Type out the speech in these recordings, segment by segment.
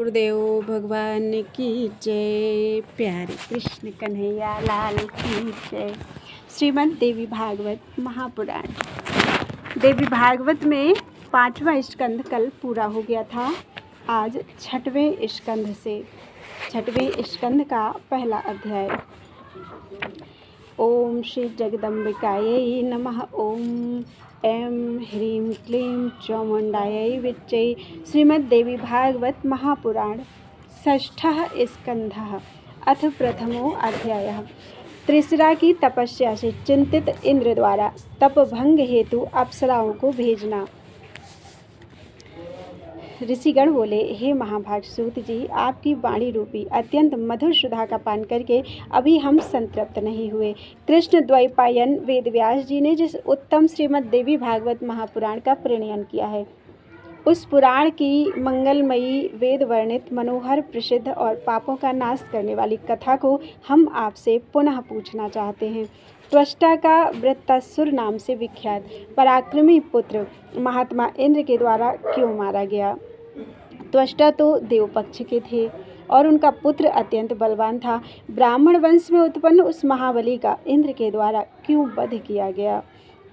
गुरुदेव भगवान की जय। प्यारे कृष्ण कन्हैया लाल की जय। श्रीमद् देवी भागवत महापुराण। देवी भागवत में 5वां स्कंद कल पूरा हो गया था। आज 6वें स्कंद से 6वें स्कंद का पहला अध्याय। ओम श्री जगदम्बिकायै नमः। ओम ऐं ह्रीं क्लीं चामुण्डायै विच्चै। श्रीमद् देवी भागवत महापुराण षष्ठः स्कंधः अथ प्रथमो अध्यायः। त्रिसरा की तपस्या से चिंतित इंद्र द्वारा तपभंग हेतु अप्सराओं को भेजना। ऋषिगण बोले, हे महाभाग सूत जी, आपकी वाणी रूपी अत्यंत मधुर सुधा का पान करके अभी हम संतृप्त नहीं हुए। कृष्ण द्वैपायन वेदव्यास जी ने जिस उत्तम श्रीमद् देवी भागवत महापुराण का प्रणयन किया है, उस पुराण की मंगलमयी वेद वर्णित मनोहर प्रसिद्ध और पापों का नाश करने वाली कथा को हम आपसे पुनः पूछना चाहते हैं। त्वष्टा का वृत्तासुर नाम से विख्यात पराक्रमी पुत्र महात्मा इंद्र के द्वारा क्यों मारा गया? त्वष्टा तो देव पक्ष के थे और उनका पुत्र अत्यंत बलवान था। ब्राह्मण वंश में उत्पन्न उस महाबली का इंद्र के द्वारा क्यों वध किया गया?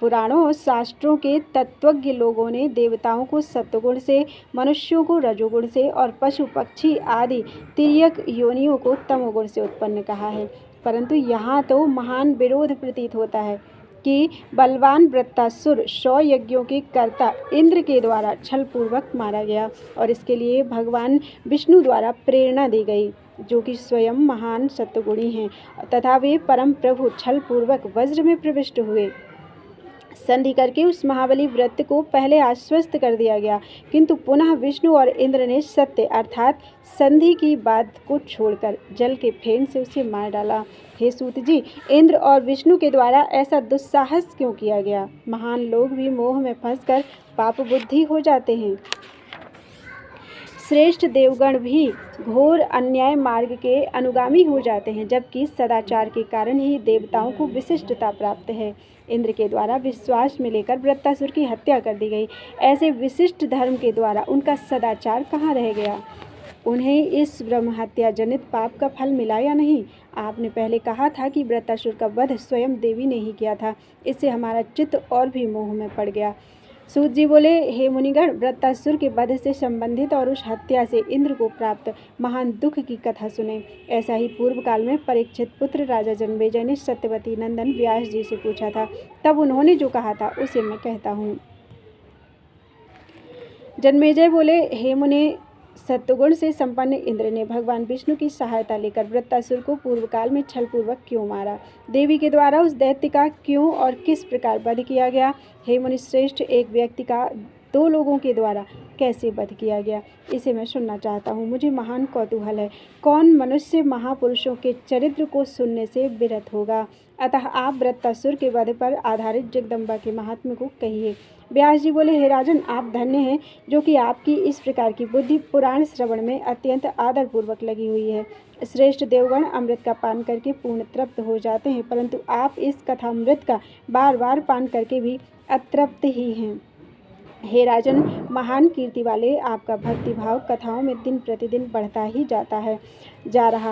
पुराणों और शास्त्रों के तत्वज्ञ लोगों ने देवताओं को सत्वगुण से, मनुष्यों को रजोगुण से और पशु पक्षी आदि तिर्यक योनियों को तमोगुण से उत्पन्न कहा है, परंतु यहाँ तो महान विरोध प्रतीत होता है कि बलवान वृत्तासुर 100 यज्ञों के कर्ता इंद्र के द्वारा छलपूर्वक मारा गया और इसके लिए भगवान विष्णु द्वारा प्रेरणा दी गई, जो कि स्वयं महान सत्वगुणी हैं तथा वे परम प्रभु छलपूर्वक वज्र में प्रविष्ट हुए। संधि करके उस महाबली वृत्त को पहले आश्वस्त कर दिया गया, किंतु पुनः विष्णु और इंद्र ने सत्य अर्थात संधि की बात को छोड़कर जल के फेन से उसे मार डाला। हे सूत जी, इंद्र और विष्णु के द्वारा ऐसा दुस्साहस क्यों किया गया? महान लोग भी मोह में फंसकर पाप बुद्धि हो जाते हैं। श्रेष्ठ देवगण भी घोर अन्याय मार्ग के अनुगामी हो जाते हैं, जबकि सदाचार के कारण ही देवताओं को विशिष्टता प्राप्त है। इंद्र के द्वारा विश्वास में लेकर वृत्तासुर की हत्या कर दी गई। ऐसे विशिष्ट धर्म के द्वारा उनका सदाचार कहाँ रह गया? उन्हें इस ब्रह्म हत्या जनित पाप का फल मिला या नहीं? आपने पहले कहा था कि वृत्तासुर का वध स्वयं देवी ने ही किया था। इससे हमारा चित्त और भी मोह में पड़ गया। सूत जी बोले, हे मुनिगण, वृत्तासुर के वध से संबंधित और उस हत्या से इंद्र को प्राप्त महान दुख की कथा सुने। ऐसा ही पूर्व काल में परीक्षित पुत्र राजा जन्मेजय ने सत्यवती नंदन व्यास जी से पूछा था। तब उन्होंने जो कहा था उसे मैं कहता हूँ। जन्मेजय बोले, हे मुने, सत्वगुण से संपन्न इंद्र ने भगवान विष्णु की सहायता लेकर वृत्तासुर को पूर्व काल में छलपूर्वक क्यों मारा? देवी के द्वारा उस दैत्य का क्यों और किस प्रकार वध किया गया? हे मुनिश्रेष्ठ, एक व्यक्ति का 2 लोगों के द्वारा कैसे वध किया गया, इसे मैं सुनना चाहता हूँ। मुझे महान कौतूहल है। कौन मनुष्य महापुरुषों के चरित्र को सुनने से विरत होगा? अतः आप वृत्तासुर के वध पर आधारित जगदम्बा के महात्म्य को कहिए। व्यास जी बोले, हे राजन, आप धन्य हैं जो कि आपकी इस प्रकार की बुद्धि पुराण श्रवण में अत्यंत आदरपूर्वक लगी हुई है। श्रेष्ठ देवगण अमृत का पान करके पूर्ण तृप्त हो जाते हैं, परंतु आप इस कथामृत का बार बार पान करके भी अतृप्त ही हैं। हे राजन, महान कीर्ति वाले आपका भक्तिभाव कथाओं में दिन प्रतिदिन बढ़ता ही जा रहा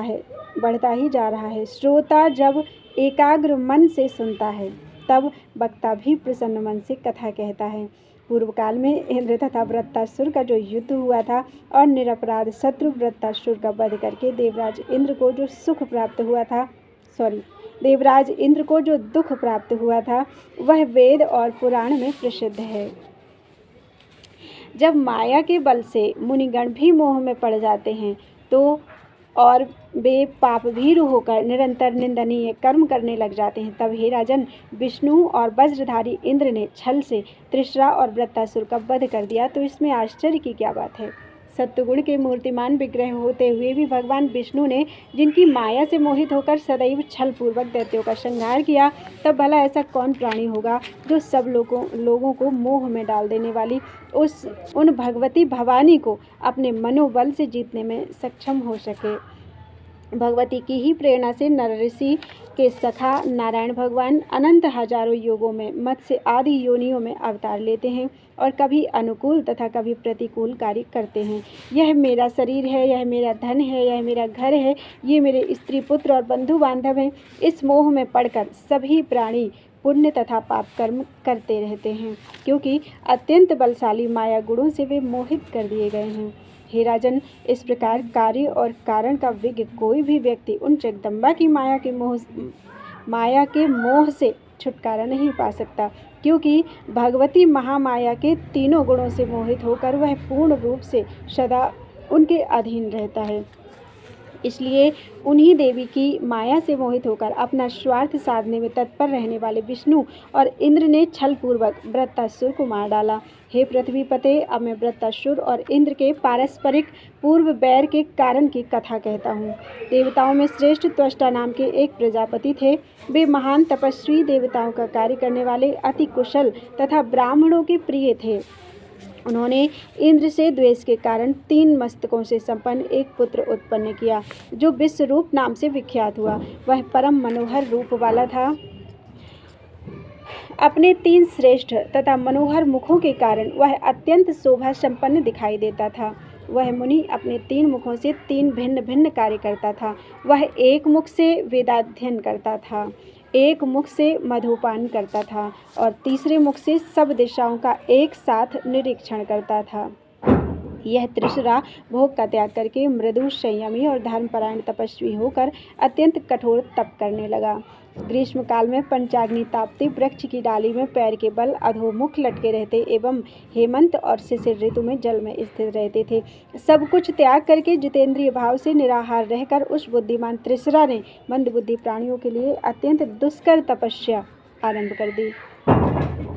है। श्रोता जब एकाग्र मन से सुनता है, तब वक्ता भी प्रसन्न मन से कथा कहता है। पूर्व काल में इंद्र तथा वृत्तासुर का जो युद्ध हुआ था और निरपराध शत्रु वृत्तासुर का वध करके देवराज इंद्र को जो दुख प्राप्त हुआ था, वह वेद और पुराण में प्रसिद्ध है। जब माया के बल से मुनिगण भी मोह में पड़ जाते हैं तो और वे पाप भीरु होकर निरंतर निंदनीय कर्म करने लग जाते हैं, तब हे राजन, विष्णु और वज्रधारी इंद्र ने छल से त्रिसरा और वृत्तासुर का वध कर दिया, तो इसमें आश्चर्य की क्या बात है? सत्वगुण के मूर्तिमान विग्रह होते हुए भी भगवान विष्णु ने जिनकी माया से मोहित होकर सदैव छलपूर्वक दैत्यों का संहार किया, तब भला ऐसा कौन प्राणी होगा जो सब लोगों को मोह में डाल देने वाली उन भगवती भवानी को अपने मनोबल से जीतने में सक्षम हो सके? भगवती की ही प्रेरणा से नर ऋषि के सखा नारायण भगवान अनंत हजारों योगों में मत्स्य आदि योनियों में अवतार लेते हैं और कभी अनुकूल तथा कभी प्रतिकूल कार्य करते हैं। यह मेरा शरीर है, यह मेरा धन है, यह मेरा घर है, ये मेरे स्त्री पुत्र और बंधु बांधव हैं। इस मोह में पड़कर सभी प्राणी पुण्य तथा पाप कर्म करते रहते हैं, क्योंकि अत्यंत बलशाली माया गुणों से वे मोहित कर दिए गए हैं। हे राजन, इस प्रकार कार्य और कारण का विज्ञ कोई भी व्यक्ति उन जगदम्बा की माया के मोह से छुटकारा नहीं पा सकता, क्योंकि भगवती महामाया के तीनों गुणों से मोहित होकर वह पूर्ण रूप से सदा उनके अधीन रहता है। इसलिए उन्हीं देवी की माया से मोहित होकर अपना स्वार्थ साधने में तत्पर रहने वाले विष्णु और इंद्र ने छलपूर्वक वृत्तासुर को मार डाला। हे पृथ्वी पते, अब मैं वृत्तासुर और इंद्र के पारस्परिक पूर्व बैर के कारण की कथा कहता हूँ। देवताओं में श्रेष्ठ त्वष्टा नाम के एक प्रजापति थे। वे महान तपस्वी, देवताओं का कार्य करने वाले, अति कुशल तथा ब्राह्मणों के प्रिय थे। उन्होंने इंद्र से द्वेष के कारण 3 मस्तकों से संपन्न एक पुत्र उत्पन्न किया, जो विश्वरूप नाम से विख्यात हुआ। वह परम मनोहर रूप वाला था। अपने 3 श्रेष्ठ तथा मनोहर मुखों के कारण वह अत्यंत शोभा संपन्न दिखाई देता था। वह मुनि अपने 3 मुखों से 3 भिन्न भिन्न कार्य करता था। वह एक मुख से वेदाध्ययन करता था, एक मुख से मधुपान करता था और तीसरे मुख से सब दिशाओं का एक साथ निरीक्षण करता था। यह त्रिशरा भोग का त्याग करके मृदु, संयमी और धर्मपरायण तपस्वी होकर अत्यंत कठोर तप करने लगा। ग्रीष्म काल में पंचाग्नि तापती वृक्ष की डाली में पैर के बल अधोमुख लटके रहते एवं हेमंत और शिशिर ऋतु में जल में स्थित रहते थे। सब कुछ त्याग करके जितेंद्रिय भाव से निराहार रहकर उस बुद्धिमान त्रिशरा ने मंदबुद्धि प्राणियों के लिए अत्यंत दुष्कर तपस्या आरंभ कर दी।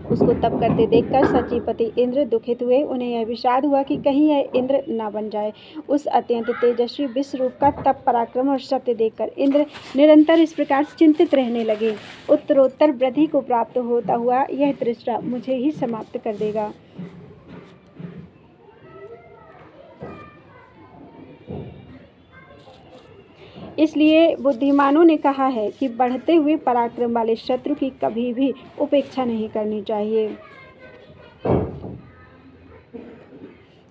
उसको तप करते देखकर सचीपति इंद्र दुखित हुए। उन्हें यह विषाद हुआ कि कहीं यह इंद्र न बन जाए। उस अत्यंत तेजस्वी विश्वरूप का तप, पराक्रम और सत्य देखकर इंद्र निरंतर इस प्रकार चिंतित रहने लगे। उत्तरोत्तर वृद्धि को प्राप्त होता हुआ यह त्रिशरा मुझे ही समाप्त कर देगा। इसलिए बुद्धिमानों ने कहा है कि बढ़ते हुए पराक्रम वाले शत्रु की कभी भी उपेक्षा नहीं करनी चाहिए।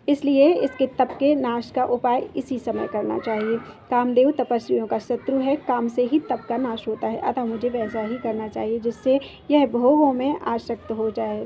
इसलिए इसके तप के नाश का उपाय इसी समय करना चाहिए। कामदेव तपस्वियों का शत्रु है, काम से ही तप का नाश होता है, अतः मुझे वैसा ही करना चाहिए जिससे यह भोगों में आसक्त हो जाए।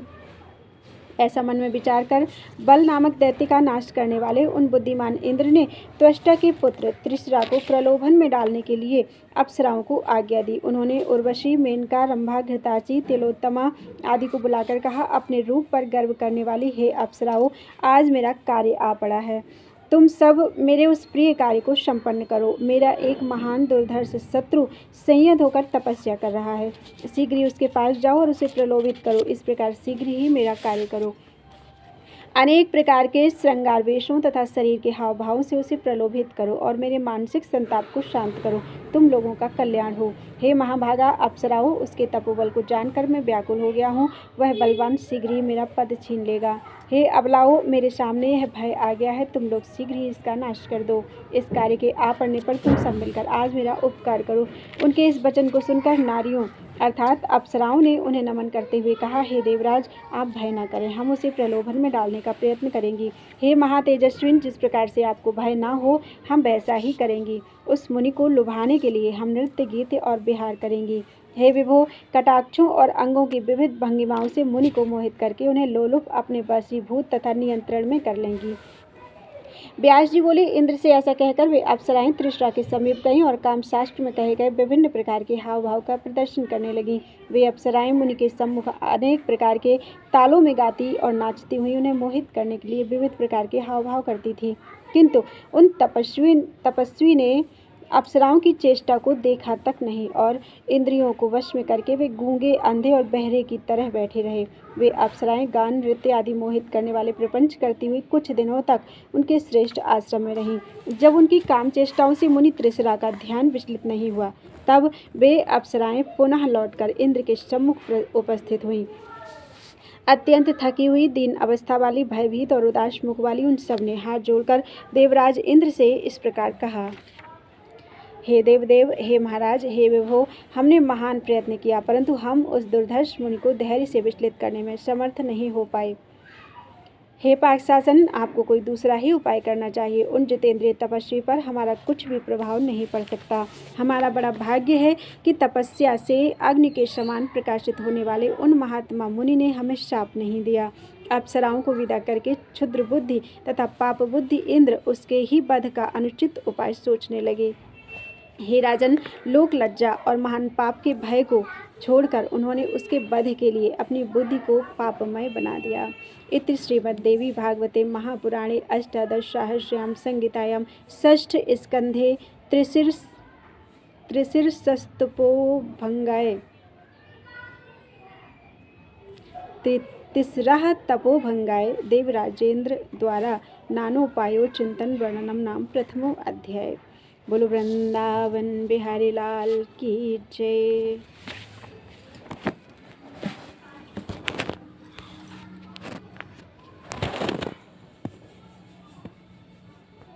ऐसा मन में विचार कर बल नामक दैत्य का नाश करने वाले उन बुद्धिमान इंद्र ने त्वष्टा के पुत्र त्रिशरा को प्रलोभन में डालने के लिए अप्सराओं को आज्ञा दी। उन्होंने उर्वशी, मेनका, रंभा, घृताची, तिलोत्तमा आदि को बुलाकर कहा, अपने रूप पर गर्व करने वाली हे अप्सराओं, आज मेरा कार्य आ पड़ा है। तुम सब मेरे उस प्रिय कार्य को संपन्न करो। मेरा एक महान दुर्धर्ष शत्रु संयत होकर तपस्या कर रहा है। शीघ्र ही उसके पास जाओ और उसे प्रलोभित करो। इस प्रकार शीघ्र ही मेरा कार्य करो। अनेक प्रकार के श्रृंगार वेशों तथा शरीर के हाव भावों से उसे प्रलोभित करो और मेरे मानसिक संताप को शांत करो। तुम लोगों का कल्याण हो। हे महाभागा अप्सराओं, उसके तपोबल को जानकर मैं व्याकुल हो गया हूँ। वह बलवान शीघ्र ही मेरा पद छीन लेगा। हे अबलाओं, मेरे सामने यह भय आ गया है, तुम लोग शीघ्र ही इसका नाश कर दो। इस कार्य के आ पड़ने पर तुम सब मिलकर आज मेरा उपकार करो। उनके इस वचन को सुनकर नारियों अर्थात अप्सराओं ने उन्हें नमन करते हुए कहा, हे देवराज, आप भय न करें, हम उसे प्रलोभन में डालने का प्रयत्न करेंगी। हे महातेजस्विन, जिस प्रकार से आपको भय न हो, हम वैसा ही करेंगी। उस मुनि को लुभाने के लिए हम नृत्य, गीत और विहार करेंगी। हे विभो, कटाक्षों और अंगों की विविध भंगिमाओं से मुनि को मोहित करके उन्हें लोलुप अपने वशीभूत तथा नियंत्रण में कर लेंगी। व्यास जी बोले, इंद्र से ऐसा कहकर वे अप्सराएं त्रिशरा के समीप गईं और कामशास्त्र में कहे गए विभिन्न प्रकार के हाव भाव का प्रदर्शन करने लगीं। वे अप्सराएं मुनि के सम्मुख अनेक प्रकार के तालों में गाती और नाचती हुई उन्हें मोहित करने के लिए विविध प्रकार के हाव भाव करती थी, किंतु उन तपस्वी ने अप्सराओं की चेष्टा को देखा तक नहीं और इंद्रियों को वश में करके वे गूंगे, अंधे और बहरे की तरह बैठे रहे। वे अप्सराएं गान, नृत्य आदि मोहित करने वाले प्रपंच करती हुई कुछ दिनों तक उनके श्रेष्ठ आश्रम में रहीं। जब उनकी काम चेष्टाओं से मुनि त्रिशरा का ध्यान विचलित नहीं हुआ, तब वे अप्सराएं पुनः लौटकर इंद्र के सम्मुख उपस्थित हुईं। अत्यंत थकी हुई, दीन अवस्था वाली, भयभीत और उदास मुख वाली उन सब ने हाथ जोड़कर देवराज इंद्र से इस प्रकार कहा, हे देवदेव, हे महाराज, हे विभो, हमने महान प्रयत्न किया, परंतु हम उस दुर्धर्ष मुनि को धैर्य से विचलित करने में समर्थ नहीं हो पाए। हे पाकशासन, आपको कोई दूसरा ही उपाय करना चाहिए। उन जितेंद्रिय तपस्वी पर हमारा कुछ भी प्रभाव नहीं पड़ सकता। हमारा बड़ा भाग्य है कि तपस्या से अग्नि के समान प्रकाशित होने वाले उन महात्मा मुनि ने हमें शाप नहीं दिया। अप्सराओं को विदा करके क्षुद्र बुद्धि तथा पाप बुद्धि इंद्र उसके ही वध का अनुचित उपाय सोचने लगे। हे राजन, लोक लज्जा और महान पाप के भय को छोड़कर उन्होंने उसके वध के लिए अपनी बुद्धि को पापमय बना दिया। इति श्रीमद्देवी भागवते महापुराणे अष्टादशसहस्रयां संहितायां षष्ठ स्कंधे तिसरः तपोभंगाय देवराजेंद्र द्वारा नानोपायो चिंतन वर्णनम नाम प्रथमो अध्याय। बोलो वृंदावन बिहारी लाल की जय।